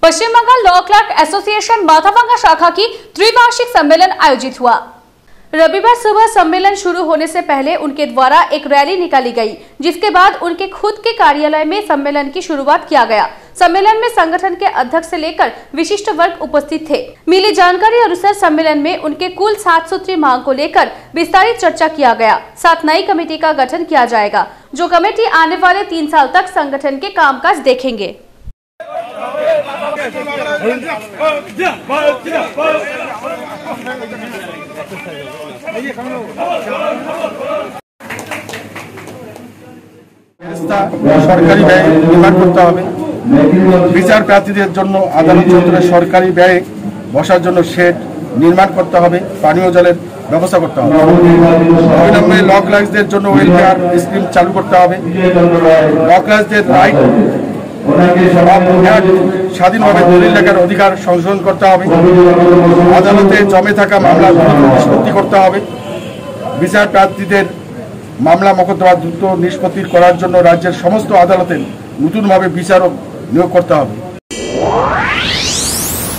पश्चिम Bengal law clerk association Mathabhanga शाखा की त्रिवार्षिक सम्मेलन आयोजित हुआ। रविवार सुबह सम्मेलन शुरू होने से पहले उनके द्वारा एक रैली निकाली गई, जिसके बाद उनके खुद के कार्यालय में सम्मेलन की शुरुआत किया गया। सम्मेलन में संगठन के अध्यक्ष से लेकर विशिष्ट वर्ग उपस्थित थे। मिली जानकारी अनुसार सम्मेलन में उनके कुल 7 सूत्री मांग को लेकर विस्तारित चर्चा किया गया। साथ नई कमेटी का गठन किया जाएगा, जो कमेटी आने वाले 3 साल तक संगठन के कामकाज देखेंगे। সরকারি ব্যয় নির্মাণ করতে হবে। বিচার প্রার্থীদের জন্য আদালত চত্বরে সরকারি ব্যয়ে বসার জন্য শেড নির্মাণ করতে হবে। পানীয় জলের ব্যবস্থা করতে হবে। অবিলম্বে ল ক্লার্কদের জন্য ওয়েলফেয়ার স্কিম চালু করতে হবে। ল ক্লার্কদের রাইট স্বাধীনভাবে দলিল লেখার অধিকার সংশোধন করতে হবে। আদালতে জমে থাকা মামলা নিষ্পত্তি করতে হবে। বিচার প্রার্থীদের মামলা মোকদ্দমা দ্রুত নিষ্পত্তি করার জন্য রাজ্যের সমস্ত আদালতে নতুনভাবে বিচারক নিয়োগ করতে হবে।